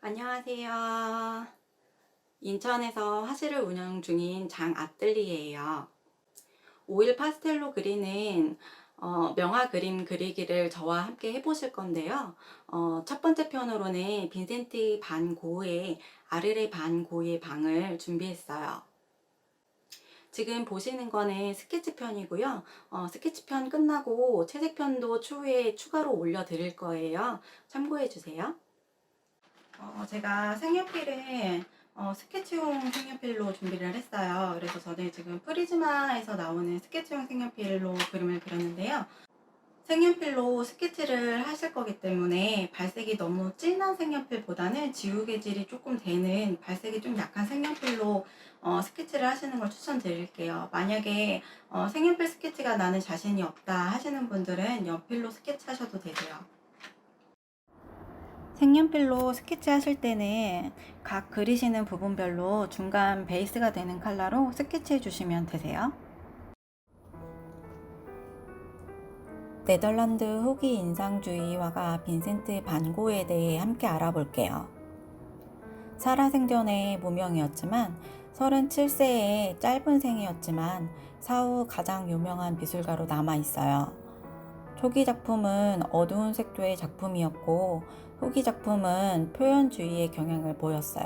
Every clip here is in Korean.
안녕하세요. 인천에서 화실을 운영 중인 장 아뜰리에예요. 오일 파스텔로 그리는 명화 그림 그리기를 저와 함께 해보실 건데요. 첫 번째 편으로는 빈센트 반 고흐의 아르레 반 고흐의 방을 준비했어요. 지금 보시는 거는 스케치편이고요. 스케치편 끝나고 채색편도 추후에 추가로 올려드릴 거예요. 참고해 주세요. 제가 색연필은 스케치용 색연필로 준비를 했어요. 그래서 저는 지금 프리즈마에서 나오는 스케치용 색연필로 그림을 그렸는데요. 색연필로 스케치를 하실 거기 때문에 발색이 너무 진한 색연필보다는 지우개질이 조금 되는 발색이 좀 약한 색연필로 스케치를 하시는 걸 추천드릴게요. 만약에 색연필 스케치가 나는 자신이 없다 하시는 분들은 연필로 스케치 하셔도 되세요. 색연필로 스케치 하실 때는 각 그리시는 부분별로 중간 베이스가 되는 컬러로 스케치해 주시면 되세요. 네덜란드 후기 인상주의 화가 빈센트 반 고흐에 대해 함께 알아볼게요. 살아생전에 무명이었지만 37세의 짧은 생이었지만 사후 가장 유명한 미술가로 남아있어요. 초기 작품은 어두운 색조의 작품이었고 후기 작품은 표현주의의 경향을 보였어요.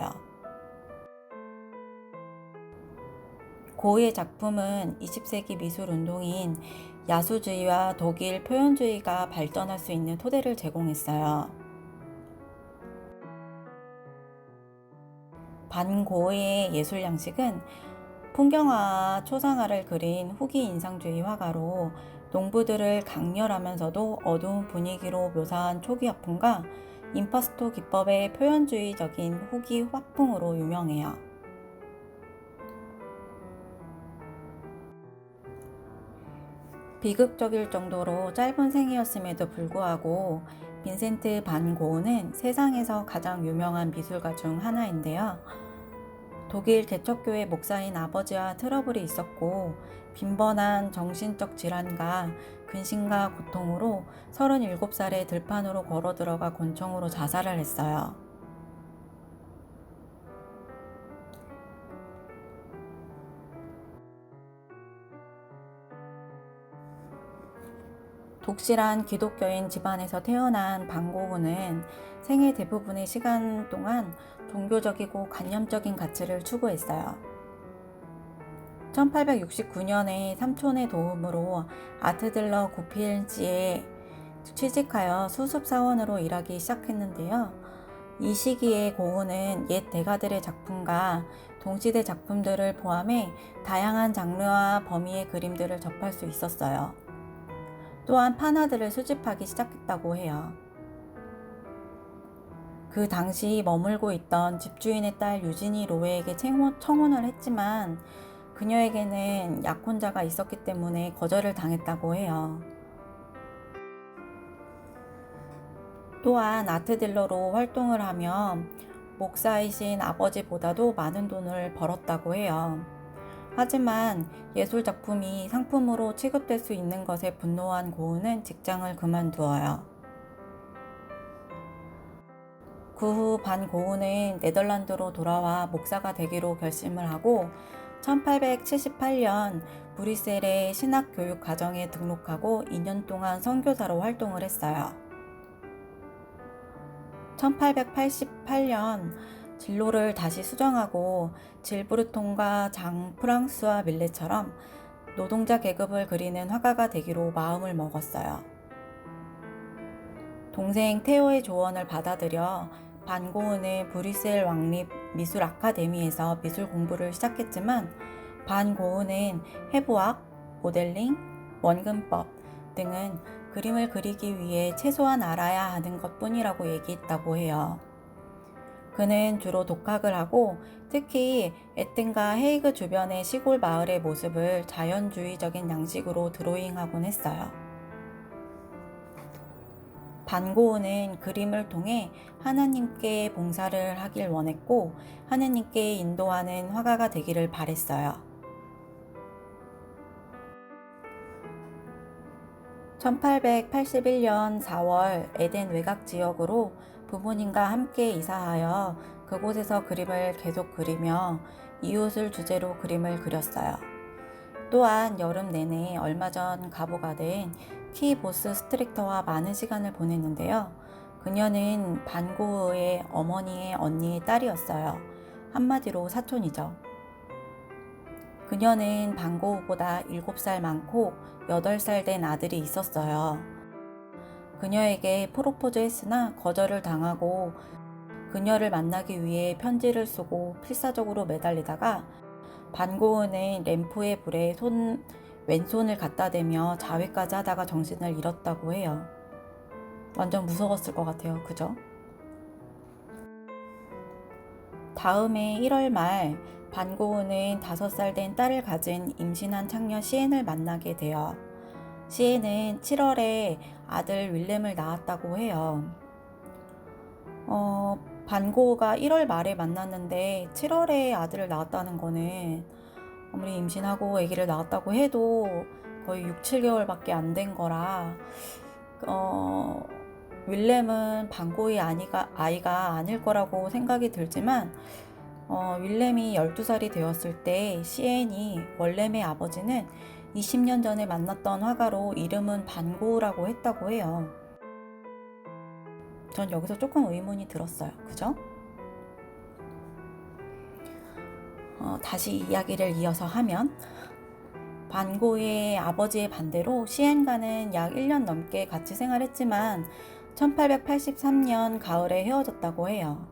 고흐의 작품은 20세기 미술 운동인 야수주의와 독일 표현주의가 발전할 수 있는 토대를 제공했어요. 반 고흐의 예술 양식은 풍경화와 초상화를 그린 후기 인상주의 화가로 농부들을 강렬하면서도 어두운 분위기로 묘사한 초기 화풍과 임파스토 기법의 표현주의적인 후기 화풍으로 유명해요. 비극적일 정도로 짧은 생이었음에도 불구하고 빈센트 반 고흐는 세상에서 가장 유명한 미술가 중 하나인데요. 독일 개척교회 목사인 아버지와 트러블이 있었고 빈번한 정신적 질환과 근심과 고통으로 37살에 들판으로 걸어 들어가 곤충으로 자살을 했어요. 독실한 기독교인 집안에서 태어난 반 고흐는 생애 대부분의 시간 동안 종교적이고 관념적인 가치를 추구했어요. 1869년에 삼촌의 도움으로 아트딜러 구필지에 취직하여 수습사원으로 일하기 시작했는데요. 이 시기에 고흐는 옛 대가들의 작품과 동시대 작품들을 포함해 다양한 장르와 범위의 그림들을 접할 수 있었어요. 또한 판화들을 수집하기 시작했다고 해요. 그 당시 머물고 있던 집주인의 딸 유지니 로에에게 청혼을 했지만 그녀에게는 약혼자가 있었기 때문에 거절을 당했다고 해요. 또한 아트딜러로 활동을 하며 목사이신 아버지보다도 많은 돈을 벌었다고 해요. 하지만 예술 작품이 상품으로 취급될 수 있는 것에 분노한 고흐는 직장을 그만두어요. 그 후 반 고흐는 네덜란드로 돌아와 목사가 되기로 결심을 하고 1878년 브뤼셀의 신학교육 과정에 등록하고 2년 동안 선교사로 활동을 했어요. 1888년 진로를 다시 수정하고 질브르통과 장 프랑스와 밀레처럼 노동자 계급을 그리는 화가가 되기로 마음을 먹었어요. 동생 테오의 조언을 받아들여 반 고흐는 브뤼셀 왕립 미술 아카데미에서 미술 공부를 시작했지만 반 고흐는 해부학, 모델링, 원근법 등은 그림을 그리기 위해 최소한 알아야 하는 것뿐이라고 얘기했다고 해요. 그는 주로 독학을 하고 특히 에튼과 헤이그 주변의 시골 마을의 모습을 자연주의적인 양식으로 드로잉하곤 했어요. 반 고흐는 그림을 통해 하나님께 봉사를 하길 원했고 하나님께 인도하는 화가가 되기를 바랬어요. 1881년 4월 에덴 외곽 지역으로 부모님과 함께 이사하여 그곳에서 그림을 계속 그리며 이웃을 주제로 그림을 그렸어요. 또한 여름 내내 얼마 전 가보가 된 키보스 스트릭터와 많은 시간을 보냈는데요. 그녀는 반 고흐의 어머니의 언니의 딸이었어요. 한마디로 사촌이죠. 그녀는 반 고흐보다 7살 많고 8살 된 아들이 있었어요. 그녀에게 프로포즈 했으나 거절을 당하고 그녀를 만나기 위해 편지를 쓰고 필사적으로 매달리다가 반 고흐는 램프의 불에 왼손을 갖다 대며 자위까지 하다가 정신을 잃었다고 해요. 완전 무서웠을 것 같아요. 그죠? 다음해 1월 말 반 고흐는 5살 된 딸을 가진 임신한 창녀 시엔을 만나게 돼요. 시엔은 7월에 아들 윌렘을 낳았다고 해요. 반 고흐가 1월 말에 만났는데 7월에 아들을 낳았다는 거는 아무리 임신하고 아기를 낳았다고 해도 거의 6, 7개월밖에 안 된 거라 윌렘은 반 고흐의 아이가 아닐 거라고 생각이 들지만 윌렘이 12살이 되었을 때 시엔이 월렘의 아버지는 20년 전에 만났던 화가로 이름은 반 고흐라고 했다고 해요. 전 여기서 조금 의문이 들었어요. 그죠? 다시 이야기를 이어서 하면 반 고흐의 아버지의 반대로 시엔과는 약 1년 넘게 같이 생활했지만 1883년 가을에 헤어졌다고 해요.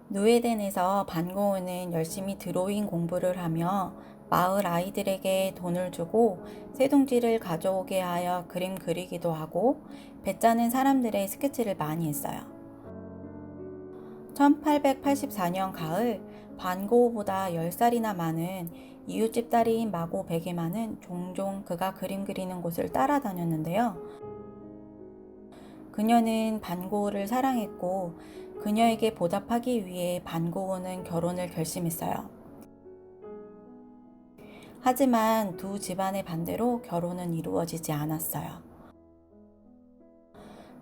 누에덴에서 반 고흐는 열심히 드로잉 공부를 하며 마을 아이들에게 돈을 주고 새둥지를 가져오게 하여 그림 그리기도 하고 배짜는 사람들의 스케치를 많이 했어요. 1884년 가을 반 고흐보다 10살이나 많은 이웃집 딸인 마고 베게만은 종종 그가 그림 그리는 곳을 따라다녔는데요. 그녀는 반 고흐를 사랑했고 그녀에게 보답하기 위해 반 고흐는 결혼을 결심했어요. 하지만 두 집안의 반대로 결혼은 이루어지지 않았어요.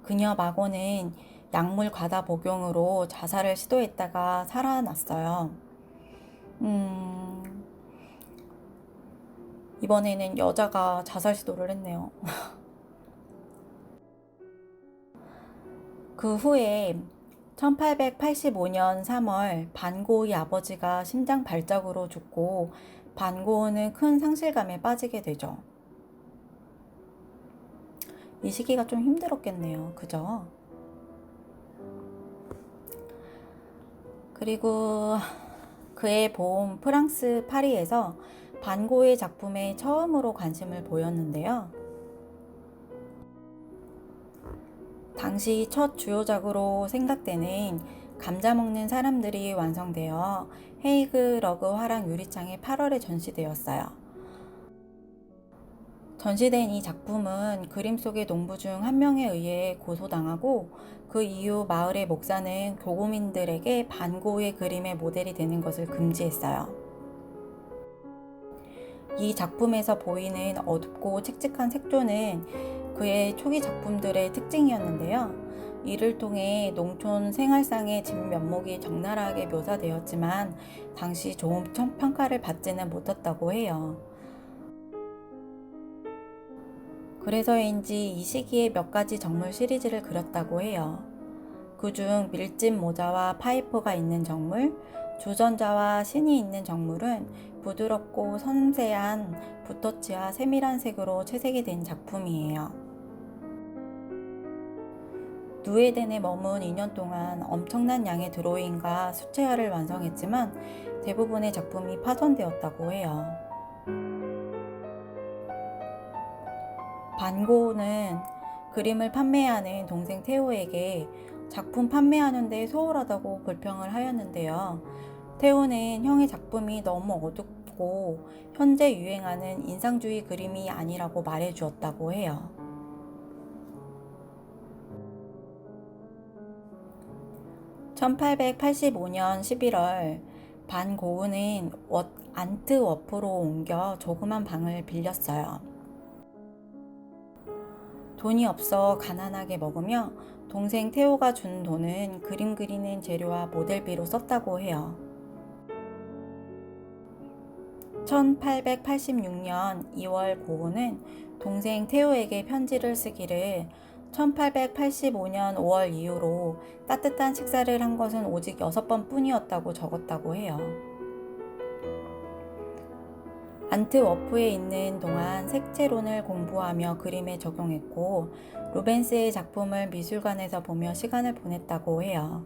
그녀 마고는 약물 과다 복용으로 자살을 시도했다가 살아났어요. 이번에는 여자가 자살 시도를 했네요. 그 후에 1885년 3월 반 고흐의 아버지가 심장 발작으로 죽고 반 고흐는 큰 상실감에 빠지게 되죠. 이 시기가 좀 힘들었겠네요. 그죠? 그리고 그의 봄 프랑스 파리에서 반 고흐의 작품에 처음으로 관심을 보였는데요. 당시 첫 주요작으로 생각되는 감자 먹는 사람들이 완성되어 헤이그 러그 화랑 유리창에 8월에 전시되었어요. 전시된 이 작품은 그림 속의 농부 중 한 명에 의해 고소당하고 그 이후 마을의 목사는 교구민들에게 반 고흐의 그림의 모델이 되는 것을 금지했어요. 이 작품에서 보이는 어둡고 칙칙한 색조는 그의 초기 작품들의 특징이었는데요. 이를 통해 농촌 생활상의 진면목이 적나라하게 묘사되었지만 당시 좋은 평가를 받지는 못했다고 해요. 그래서인지 이 시기에 몇 가지 정물 시리즈를 그렸다고 해요. 그중 밀짚 모자와 파이프가 있는 정물, 주전자와 신이 있는 정물은 부드럽고 섬세한 붓터치와 세밀한 색으로 채색이 된 작품이에요. 누에덴에 머문 2년 동안 엄청난 양의 드로잉과 수채화를 완성했지만 대부분의 작품이 파손되었다고 해요. 반 고흐는 그림을 판매하는 동생 테오에게 작품 판매하는데 소홀하다고 불평을 하였는데요. 테오는 형의 작품이 너무 어둡고 현재 유행하는 인상주의 그림이 아니라고 말해주었다고 해요. (1885년 11월) 반 고흐는 안트워프로 옮겨 조그만 방을 빌렸어요. 돈이 없어 가난하게 먹으며 동생 태호가 준 돈은 그림 그리는 재료와 모델비로 썼다고 해요. 1886년 2월 고은은 동생 태호에게 편지를 쓰기를 1885년 5월 이후로 따뜻한 식사를 한 것은 오직 6번 뿐이었다고 적었다고 해요. 안트워프에 있는 동안 색채론을 공부하며 그림에 적용했고 루벤스의 작품을 미술관에서 보며 시간을 보냈다고 해요.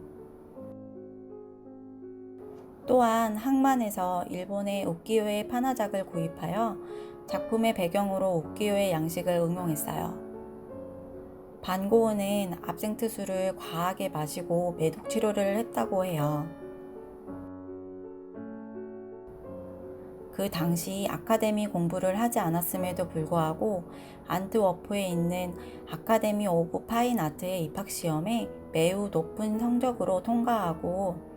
또한 항만에서 일본의 우키요의 판화작을 구입하여 작품의 배경으로 우키요의 양식을 응용했어요. 반 고은은 압생트 술을 과하게 마시고 매독 치료를 했다고 해요. 그 당시 아카데미 공부를 하지 않았음에도 불구하고 안트워프에 있는 아카데미 오브 파인 아트의 입학시험에 매우 높은 성적으로 통과하고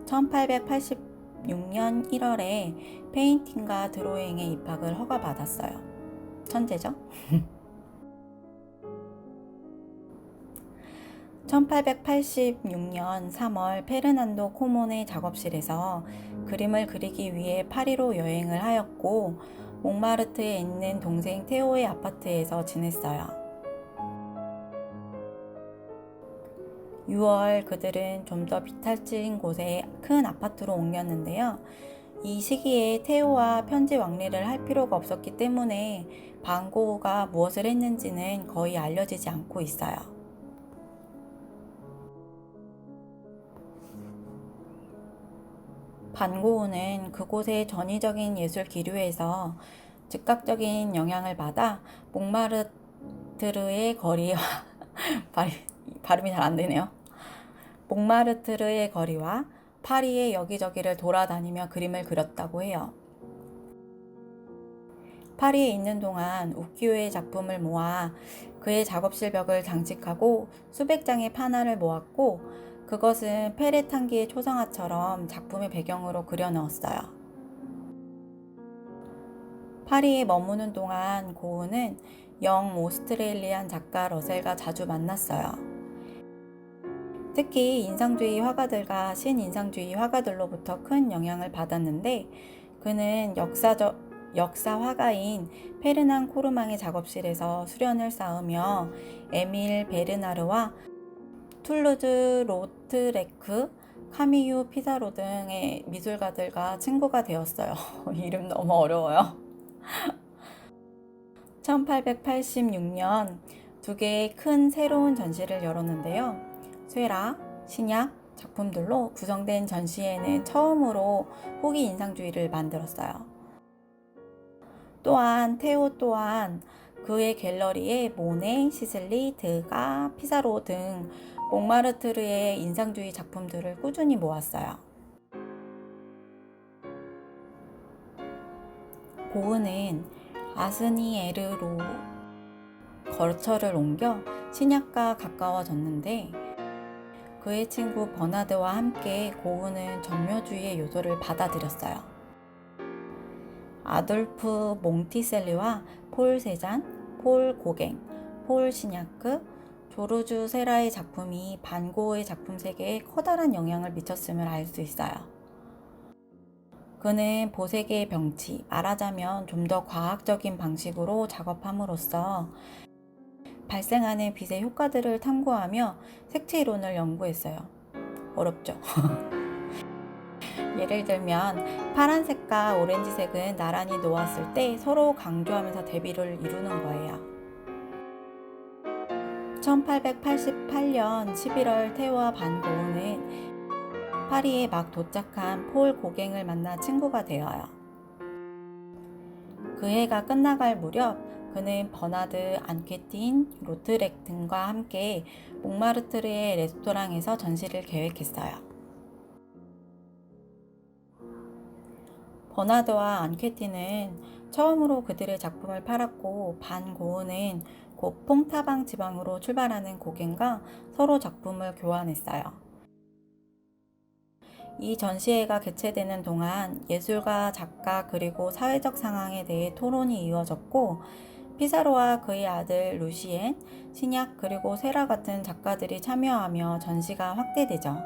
1886년 1월에 페인팅과 드로잉에 입학을 허가받았어요. 천재죠? 1886년 3월 페르난도 코몬의 작업실에서 그림을 그리기 위해 파리로 여행을 하였고 몽마르트에 있는 동생 테오의 아파트에서 지냈어요. 6월 그들은 좀 더 비탈진 곳에 큰 아파트로 옮겼는데요. 이 시기에 테오와 편지 왕래를 할 필요가 없었기 때문에 반 고흐가 무엇을 했는지는 거의 알려지지 않고 있어요. 반 고흐는 그곳의 전위적인 예술 기류에서 즉각적인 영향을 받아 몽마르트르의 거리와 발음이 잘 안 되네요. 몽마르트르의 거리와 파리의 여기저기를 돌아다니며 그림을 그렸다고 해요. 파리에 있는 동안 우키요의 작품을 모아 그의 작업실 벽을 장식하고 수백 장의 판화를 모았고 그것은 페레탄기의 초상화처럼 작품의 배경으로 그려넣었어요. 파리에 머무는 동안 고흐는 영 오스트레일리안 작가 러셀과 자주 만났어요. 특히 인상주의 화가들과 신인상주의 화가들로부터 큰 영향을 받았는데 그는 역사 화가인 페르난 코르망의 작업실에서 수련을 쌓으며 에밀 베르나르와 툴루즈 로트레크, 카미유 피사로 등의 미술가들과 친구가 되었어요. 이름 너무 어려워요. 1886년 두 개의 큰 새로운 전시를 열었는데요. 쇠라, 신약 작품들로 구성된 전시회는 처음으로 후기 인상주의를 만들었어요. 또한 테오 또한 그의 갤러리에 모네, 시슬리, 드가, 피사로 등 몽마르트르의 인상주의 작품들을 꾸준히 모았어요. 고흐는 아스니에르로 거처를 옮겨 신약과 가까워졌는데 그의 친구 버나드와 함께 고흐는 전묘주의의 요소를 받아들였어요. 아돌프 몽티셀리와 폴 세잔, 폴 고갱, 폴 시냐크, 조르주 세라의 작품이 반 고흐의 작품 세계에 커다란 영향을 미쳤음을 알 수 있어요. 그는 보색의 병치, 말하자면 좀 더 과학적인 방식으로 작업함으로써 발생하는 빛의 효과들을 탐구하며 색채 이론을 연구했어요. 어렵죠? 예를 들면 파란색과 오렌지색은 나란히 놓았을 때 서로 강조하면서 대비를 이루는 거예요. 1888년 11월 테오와 반 고흐는 파리에 막 도착한 폴 고갱을 만나 친구가 되어요. 그 해가 끝나갈 무렵 그는 버나드, 안케틴, 로트렉 등과 함께 몽마르트르의 레스토랑에서 전시를 계획했어요. 버나드와 안케틴은 처음으로 그들의 작품을 팔았고 반 고흐는 곧 퐁타방 지방으로 출발하는 고갱과 서로 작품을 교환했어요. 이 전시회가 개최되는 동안 예술가, 작가 그리고 사회적 상황에 대해 토론이 이어졌고 피사로와 그의 아들 루시엔, 시냐 그리고 세라 같은 작가들이 참여하며 전시가 확대되죠.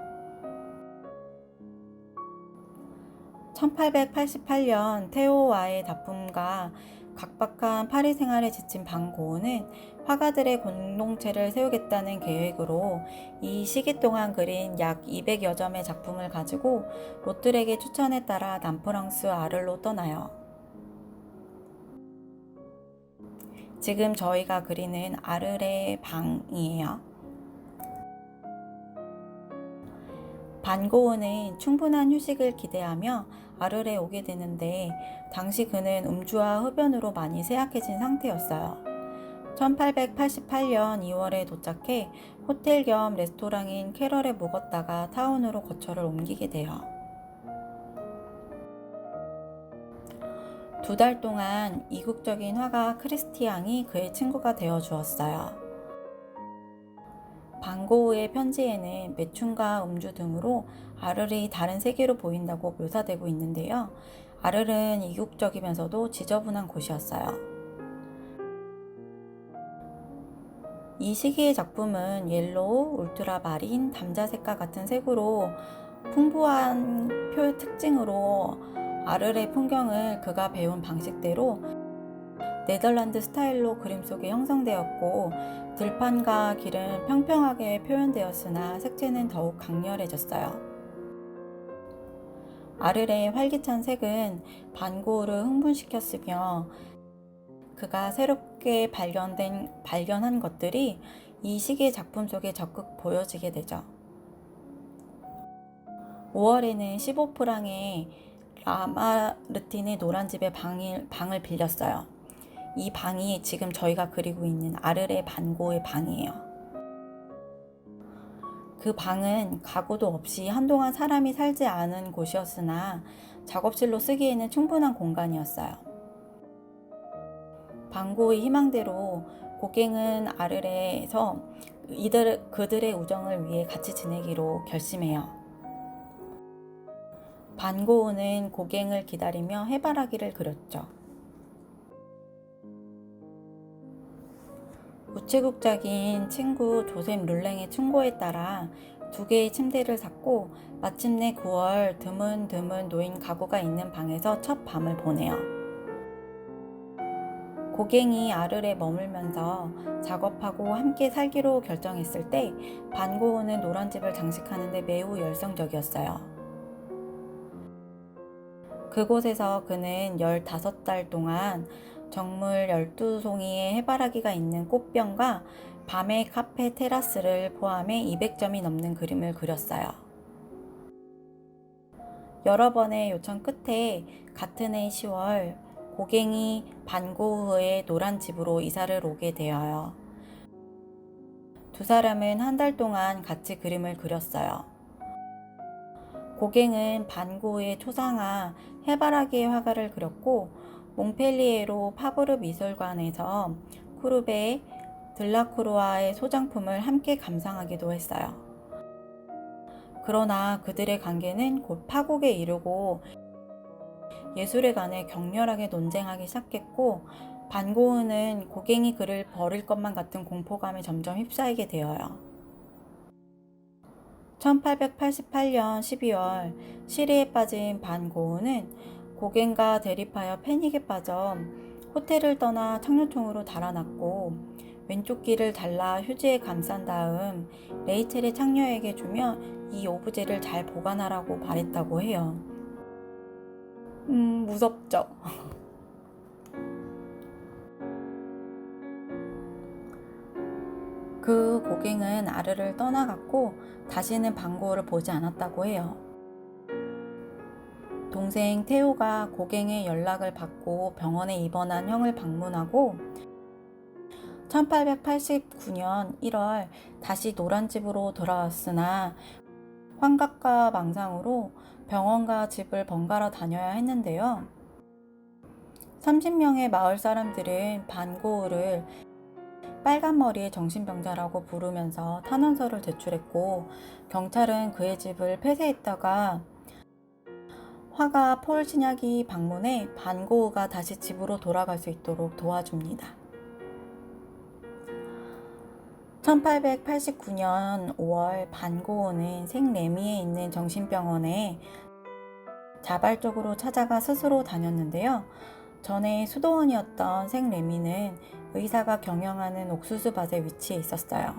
1888년 테오와의 작품과 각박한 파리 생활에 지친 반 고흐는 화가들의 공동체를 세우겠다는 계획으로 이 시기 동안 그린 약 200여 점의 작품을 가지고 로트렉의 추천에 따라 남프랑스 아르로 떠나요. 지금 저희가 그리는 아르의 방이에요. 반 고흐는 충분한 휴식을 기대하며 아르에 오게 되는데 당시 그는 음주와 흡연으로 많이 쇠약해진 상태였어요. 1888년 2월에 도착해 호텔 겸 레스토랑인 캐럴에 묵었다가 타운으로 거처를 옮기게 돼요. 2달 동안 이국적인 화가 크리스티앙이 그의 친구가 되어 주었어요. 반 고흐의 편지에는 매춘과 음주 등으로 아르이 다른 세계로 보인다고 묘사되고 있는데요. 아르는 이국적이면서도 지저분한 곳이었어요. 이 시기의 작품은 옐로우, 울트라마린, 담자색과 같은 색으로 풍부한 표 특징으로 아르의 풍경을 그가 배운 방식대로 네덜란드 스타일로 그림 속에 형성되었고 들판과 길은 평평하게 표현되었으나 색채는 더욱 강렬해졌어요. 아르의 활기찬 색은 반 고흐를 흥분시켰으며 그가 새롭게 발견한 것들이 이 시기의 작품 속에 적극 보여지게 되죠. 5월에는 15프랑의 라마르틴의 노란집에 방을 빌렸어요. 이 방이 지금 저희가 그리고 있는 아르의 반 고흐의 방이에요. 그 방은 가구도 없이 한동안 사람이 살지 않은 곳이었으나 작업실로 쓰기에는 충분한 공간이었어요. 반 고흐의 희망대로 고갱은 아르에서 그들의 우정을 위해 같이 지내기로 결심해요. 반 고흐는 고갱을 기다리며 해바라기를 그렸죠. 우체국장인 친구 조셉 룰랭의 충고에 따라 2개의 침대를 샀고 마침내 9월 드문드문 놓인 가구가 있는 방에서 첫 밤을 보내요. 고갱이 아르에 머물면서 작업하고 함께 살기로 결정했을 때 반 고흐는 노란 집을 장식하는 데 매우 열성적이었어요. 그곳에서 그는 15달 동안 정물 12송이의 해바라기가 있는 꽃병과 밤의 카페 테라스를 포함해 200점이 넘는 그림을 그렸어요. 여러 번의 요청 끝에 같은 해 10월 고갱이 반 고흐의 노란 집으로 이사를 오게 되어요. 2사람은 한 달 동안 같이 그림을 그렸어요. 고갱은 반 고흐의 초상화 해바라기의 화가를 그렸고 몽펠리에로 파브르 미술관에서 쿠르베, 들라크루아의 소장품을 함께 감상하기도 했어요. 그러나 그들의 관계는 곧 파국에 이르고 예술에 관해 격렬하게 논쟁하기 시작했고 반 고흐는 고갱이 그를 버릴 것만 같은 공포감에 점점 휩싸이게 되어요. 1888년 12월 시리에 빠진 반 고흐는 고갱과 대립하여 패닉에 빠져 호텔을 떠나 청류통으로 달아났고 왼쪽 귀를 잘라 휴지에 감싼 다음 레이첼의 창녀에게 주며 이 오브제를 잘 보관하라고 말했다고 해요. 무섭죠? 그 고갱은 아르를 떠나갔고 다시는 반 고흐를 보지 않았다고 해요. 동생 테오가 고갱의 연락을 받고 병원에 입원한 형을 방문하고 1889년 1월 다시 노란집으로 돌아왔으나 환각과 망상으로 병원과 집을 번갈아 다녀야 했는데요. 30명의 마을 사람들은 반 고흐를 빨간 머리의 정신병자라고 부르면서 탄원서를 제출했고 경찰은 그의 집을 폐쇄했다가 화가 폴 시냐기 방문해 반 고흐가 다시 집으로 돌아갈 수 있도록 도와줍니다. 1889년 5월 반고은은 생레미에 있는 정신병원에 자발적으로 찾아가 스스로 다녔는데요. 전에 수도원이었던 생레미는 의사가 경영하는 옥수수밭에 위치해 있었어요.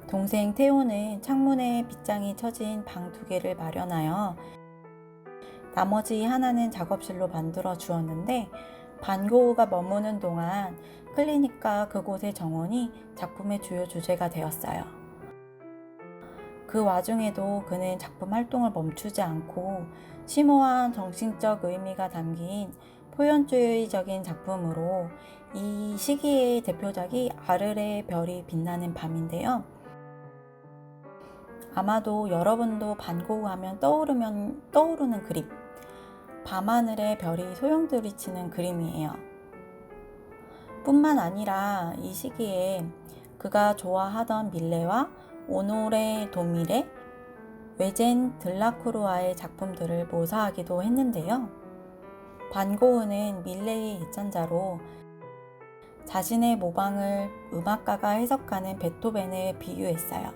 동생 태호는 창문에 빗장이 쳐진 방 2개를 마련하여 나머지 하나는 작업실로 만들어 주었는데, 반고우가 머무는 동안 클리닉과 그곳의 정원이 작품의 주요 주제가 되었어요. 그 와중에도 그는 작품 활동을 멈추지 않고 심오한 정신적 의미가 담긴 표현주의적인 작품으로, 이 시기의 대표작이 아르레의 별이 빛나는 밤인데요. 아마도 여러분도 반고우 하면 떠오르는 그림, 밤하늘의 별이 소용돌이치는 그림이에요. 뿐만 아니라 이 시기에 그가 좋아하던 밀레와 오노레 도미레, 외젠 들라크루아의 작품들을 묘사하기도 했는데요. 반고흐는 밀레의 예찬자로 자신의 모방을 음악가가 해석하는 베토벤에 비유했어요.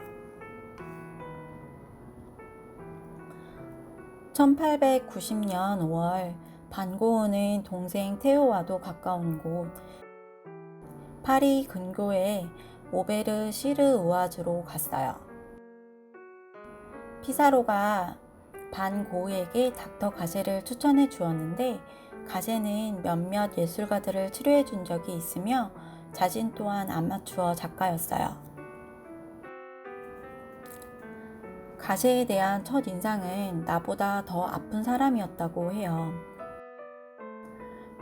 1890년 5월 반고흐는 동생 테오와도 가까운 곳 파리 근교의 오베르 시르우아즈로 갔어요. 피사로가 반고흐에게 닥터 가제를 추천해 주었는데, 가제는 몇몇 예술가들을 치료해 준 적이 있으며 자신 또한 아마추어 작가였어요. 가제에 대한 첫 인상은 나보다 더 아픈 사람이었다고 해요.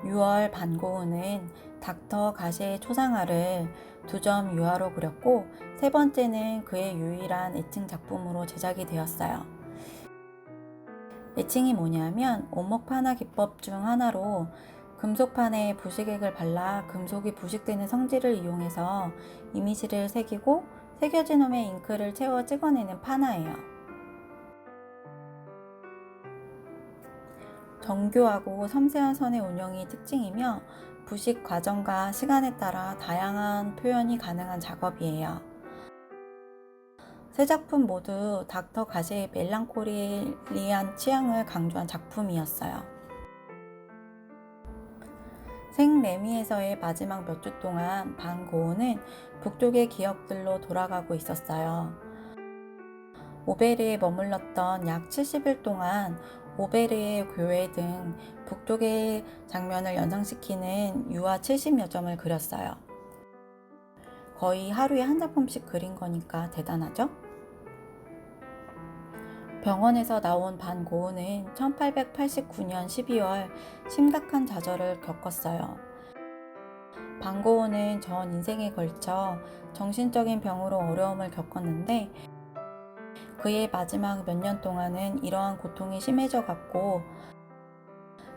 6월 반고흐는 닥터 가제의 초상화를 2점 유화로 그렸고, 3번째는 그의 유일한 애칭 작품으로 제작이 되었어요. 애칭이 뭐냐면 오목판화 기법 중 하나로 금속판에 부식액을 발라 금속이 부식되는 성질을 이용해서 이미지를 새기고 새겨진 홈에 잉크를 채워 찍어내는 판화예요. 정교하고 섬세한 선의 운영이 특징이며 부식 과정과 시간에 따라 다양한 표현이 가능한 작업이에요. 세 작품 모두 닥터 가제의 멜랑콜리한 취향을 강조한 작품이었어요. 생레미에서의 마지막 몇 주 동안 반고흐는 북쪽의 기억들로 돌아가고 있었어요. 오베르에 머물렀던 약 70일 동안 오베르의 교회 등 북쪽의 장면을 연상시키는 유화 70여 점을 그렸어요. 거의 하루에 한 작품씩 그린 거니까 대단하죠? 병원에서 나온 반고흐는 1889년 12월 심각한 좌절을 겪었어요. 반고흐는 전 인생에 걸쳐 정신적인 병으로 어려움을 겪었는데, 그의 마지막 몇 년 동안은 이러한 고통이 심해져 갔고,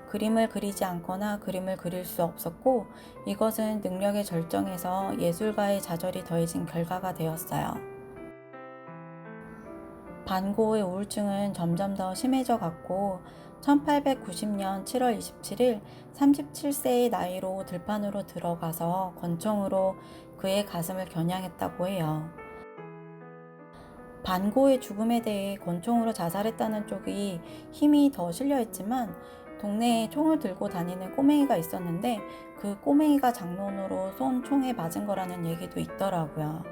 그림을 그리지 않거나 그림을 그릴 수 없었고, 이것은 능력의 절정에서 예술가의 좌절이 더해진 결과가 되었어요. 반고흐의 우울증은 점점 더 심해져 갔고, 1890년 7월 27일 37세의 나이로 들판으로 들어가서 권총으로 그의 가슴을 겨냥했다고 해요. 반고흐의 죽음에 대해 권총으로 자살했다는 쪽이 힘이 더 실려 있지만, 동네에 총을 들고 다니는 꼬맹이가 있었는데 그 꼬맹이가 장론으로 쏜 총에 맞은 거라는 얘기도 있더라고요.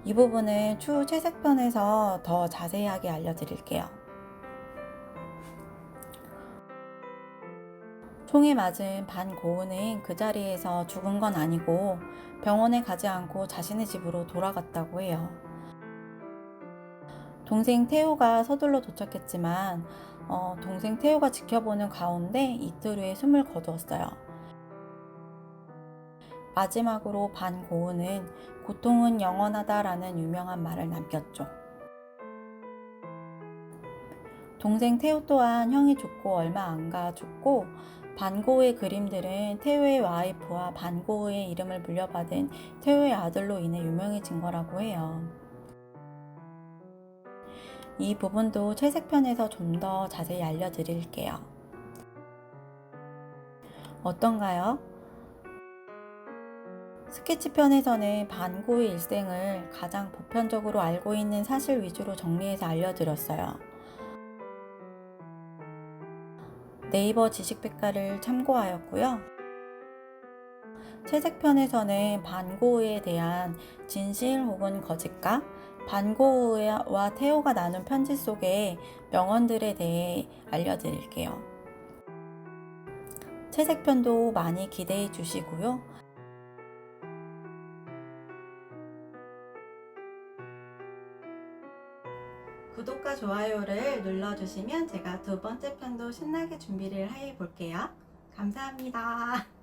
이 부분은 추후 채색편에서 더 자세하게 알려드릴게요. 총에 맞은 반고흐는 그 자리에서 죽은 건 아니고 병원에 가지 않고 자신의 집으로 돌아갔다고 해요. 동생 테오가 서둘러 도착했지만 동생 테오가 지켜보는 가운데 이틀 후에 숨을 거두었어요. 마지막으로 반고흐는 고통은 영원하다라는 유명한 말을 남겼죠. 동생 테오 또한 형이 죽고 얼마 안 가 죽고, 반고흐의 그림들은 테오의 와이프와 반고흐의 이름을 물려받은 테오의 아들로 인해 유명해진 거라고 해요. 이 부분도 채색편에서 좀 더 자세히 알려드릴게요. 어떤가요? 스케치 편에서는 반고의 일생을 가장 보편적으로 알고 있는 사실 위주로 정리해서 알려드렸어요. 네이버 지식백과를 참고하였고요. 채색편에서는 반고흐에 대한 진실 혹은 거짓과 반고흐와 태호가 나눈 편지 속의 명언들에 대해 알려드릴게요. 채색편도 많이 기대해 주시고요. 구독과 좋아요를 눌러주시면 제가 두 번째 편도 신나게 준비를 해 볼게요. 감사합니다.